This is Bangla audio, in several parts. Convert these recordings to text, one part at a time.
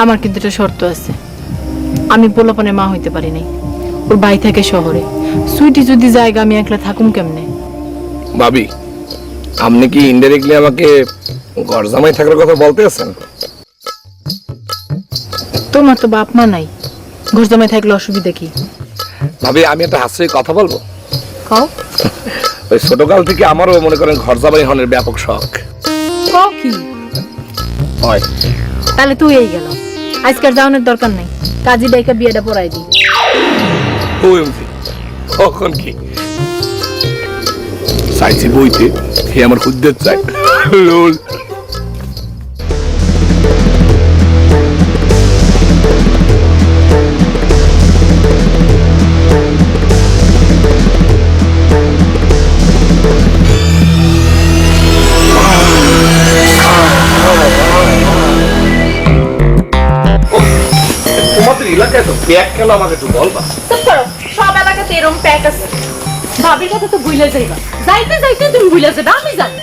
আমার কিন্তু একটা শর্ত আছে, আমি পোলাপানে মা হইতে পারি নাই। ওর ভাই থাকে শহরে, সুইটি যদি জায়গা আমি একলা থাকুম কেমনে? ভাবি, আপনি কি ইনডাইরেক্টলি আমাকে ঘর জামাই থাকার কথা বলতে আছেন? তোমার তো বাপ মা নাই, ঘর জামাই থাকলে অসুবিধা কি? ভাবি, আমি একটা হাস্যই কথা বলবো। কও। ওই ছোটকাল থেকে আমারও মনে করেন ঘর জামাই হনের ব্যাপক শখ। কও কি? হয়। তাহলে তুই এই গেল, আজকাল যাওয়ানোর দরকার নাই, কাজী ডাইকা বিয়েটা পড়াই দি। কখন কি চাইছি বইতে, হে আমার হুদ্দের চাই। লোল। তোমাদের এলাকায় তো ব্যাগ কেন আমাকে একটু বলবা? সব এলাকাতে এরকম প্যাক আছে। ভাবির কথা তো ভুলে যাইবা, যাইতে যাইতে তুমি ভুলে যাবে, আমি জানি।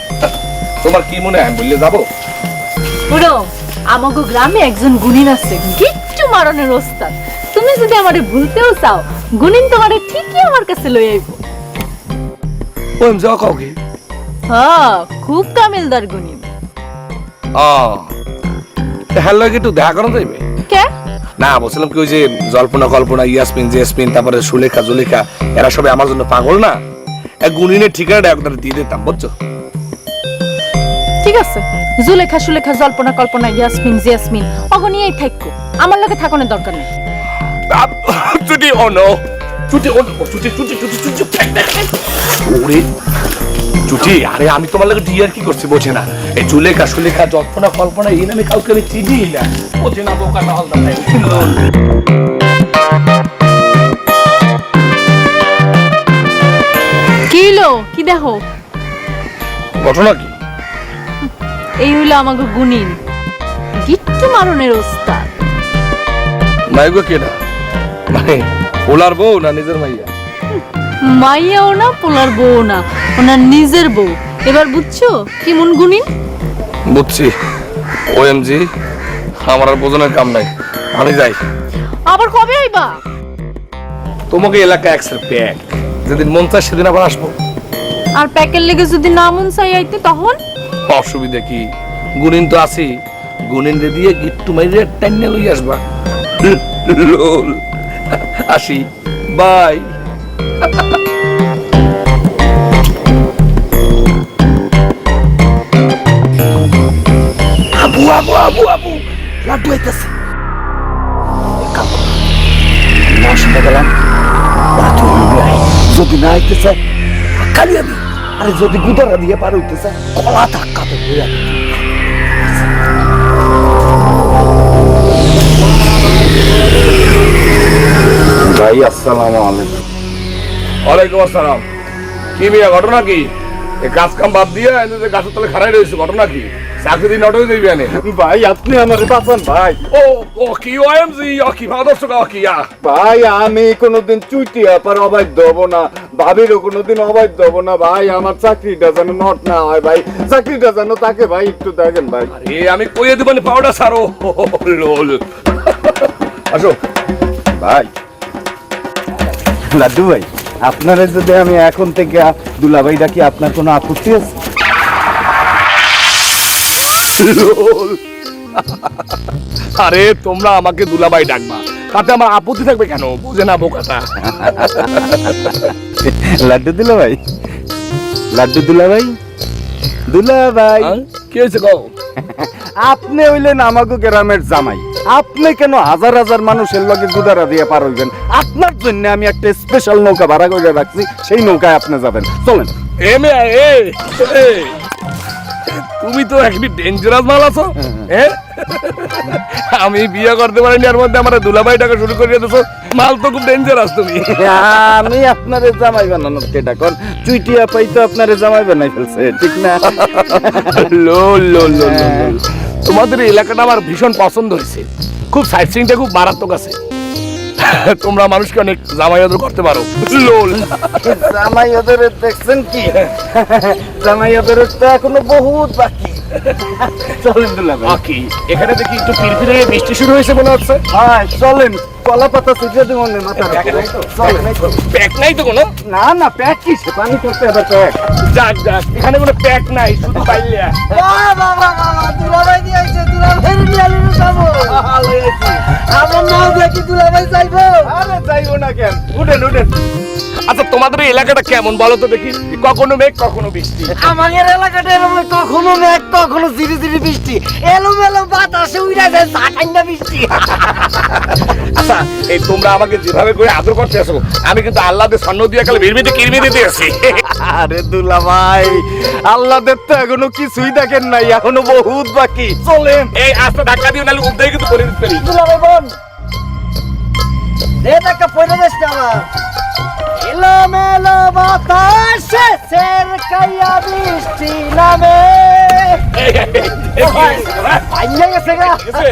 তোমার কি মনে হয় বললে যাবো? পুরো আমাগো গ্রামে একজন গুণিন আছে, গিট্টু মারনের ওস্তাদ। তুমি যদি আমারে ভুলতেও চাও, গুণিন তোমারে ঠিকই আমার কাছে লই আইব। ওই যাও কাউকে। হ্যাঁ, খুব কামিলদার গুণিন। হ্যালো, একটু দেখা করা যাইবে? কে? না, বলছিলাম কি ওই যে জল্পনা কল্পনা, ইয়াসমিন জেসমিন, তারপরে সুলেখা জুলেখা, এরা সবাই আমার জন্য পাগল না? এক গুণিনের ঠিকানাটা একদম দিয়ে দিতাম, বুঝছো? ঠিক আছে, জুলেখা সুলেখা জল্পনা কল্পনা ইয়াসমিন জেসমিন অগনিয়াই থাকো, আমার লগে থাকনের দরকার নেই। চুটি অনো, চুটি অনো, চুটি চুটি চুটি চুটি। ওরে চুটি, আরে আমি তোমার লাগে ডিয়ার কি করছি বোঝে না? এই জুলেখা সুলেখা জল্পনা কল্পনা এই নামে কাউকে আমি চিনি না, বোঝে না, বোকা না হলদা নাই। কি হলো, কি দেখো? ঘটনা কি? এই হইলো আমাগো গুণিন, গিট্টু মারনের ওস্তাদ। মাইগো কেডা? মানে ওলার বউ না নিজের মাইয়া? মাইয়াও না, পোলার বউ না, ওনার নিজের বউ। এবার বুঝছো কেমন গুণিন? বুঝছি। ওএমজি, আমার আর বোঝানোর কাম নাই, আমি যাই। আবার কবে আইবা? তোমাকে এলাকা এক্সের প্যাক, যেদিন মন চায় সেদিন আবার আসবো। আর প্যাকের লেগে যদি না মন চাই আইতে তখন? অসুবিধা কি, গুণিন তো আছি, গুণিন রে দিয়ে গিট্টু মাইরে টাইনে লই আসবা। লোল। আসি, বাই। আবু আবু আবু আবু, লাড্ডু আইতাছে। না শুনে গেলাম, যদি না আইতে চায় কালি আমি, আরে যদি গুদারা দিয়ে পার হইতে চায় কলা ধাক্কাতে হইয়া। ভাই আসসালামু আলাইকুম। ওয়ালাইকুম আসসালাম। কি মিয়া, ঘটনা কি? এই কাজ কাম বাদ দিয়ে গাছের তলে খাড়াই রয়েছে, ঘটনা কি? চাকরি দিন অটো যাইবি আনে? ভাই আপনি আমারে বাঁচান ভাই। ও ও কি ওএমজি, ও কি ভাদর্শ কা কি? ভাই আমি কোনোদিন চুইটিয়া পার অবাধ্য হব না, ভাবিরও কোনোদিন অবাধ্য হব না ভাই। আমার চাকরিটা যেন নট না হয় ভাই, চাকরিটা যেন তাকে ভাই একটু দেখেন ভাই। আরে আমি কইয়ে দিব না, পাউডার সারো। লোল। আসো ভাই লাড্ডু ভাই, আপনারা যদি আমি এখন থেকে দুলাভাই ডাকি, আপনার কোনো আপত্তি আছে? আরে তোমরা আমাকে দুলাভাই ডাকবা, তাতে আমার আপত্তি থাকবে কেন? বুঝে না বোকাটা। লাড্ডু দুলাভাই, লাড্ডু দুলাভাই, দুলাভাই কি হয়েছে কও? আপনি হইলেন আমাগো গ্রামের জামাই, আপনি কেন হাজার হাজার মানুষের লগে গুদারা দিয়ে পার হইবেন? আপনার জন্য আমি একটা স্পেশাল নৌকা ভাড়া করে রাখছি, সেই নৌকায় আপনি যাবেন, চলেন। তুমি তো একটি ডেঞ্জারাস মাল আছো। আমি বিয়ে করতে পারিনি, এর মধ্যে আমার দুলাভাই টাকা শুরু করে দিয়েছো। মাল তো খুব ডেঞ্জারাস তুমি। আমি আপনারে জামাই বানানোর কেটা কর, চুইটিয়া পাই তো আপনারে জামাই বানাই ফেলছে, ঠিক না? লোল লোল লোল লোল। তোমাদের এই এলাকাটা আমার ভীষণ পছন্দ হয়েছে, খুব সাইট সিইংটা খুব মারাত্মক আছে। তোমরা মানুষকে অনেক জামাই আদর করতে পারো। লোল। জামাই আদরের দেখছেন কি? জামাই আদরের তো এখনো বহুত বাকি। চলেন দুলা ভাই কি এখানে দেখি একটু পিরপিরে বৃষ্টি শুরু হয়েছে মনে হচ্ছে। ভাই চলেন কলা পাতা ছিটিয়ে দেবো না মাথার উপরে। চলেন প্যাক নাই তো কোনো? না না প্যাক কিসে পানি করতে হবে প্যাক যাক যাক, এখানে কোনো প্যাক নাই, শুধু পাইলিয়া। দুলাভাই নিয়ে আইছে, দুলাভাই নিয়ে আলু খাবো। আমার নাও দেখি দুলাভাই যাইবো। আরে যাইবো না কেন, উঠেন উঠেন। আচ্ছা তোমাদের এই এলাকাটা কেমন বলো তো দেখি? কখনো মেঘ কখনো বৃষ্টি। আমাদের এলাকাটা এরকম কখনো মেঘ কখনো ঝিরি ঝিরি বৃষ্টি, এলোমেলো বাতাসে উড়ে যায় ঠান্ডা বৃষ্টি। আচ্ছা এই তোমরা আমাকে যেভাবে করে আদর করতে আসো, আমি কিন্তু আল্লাহদের সন্ন দিয়ে কালে বিড়বিতে কিরমি দিতে আসি। আরে দুলা ভাই আল্লাহদের তো এখনো কিছুই দেখেন নাই, এখনো বহুত বাকি। চলেন এই আস্তে ধাক্কা দিয়ে নাহলে উদ্ধার কিন্তু করে দিতে পারি। দুলাভাই বোন দে একটা পয়সা দেশ আমার। এলোমেলো বাতাসে সের কাইয়া বৃষ্টি নামে। এই, পাইয়া গেছে গা। ঠিক আছে?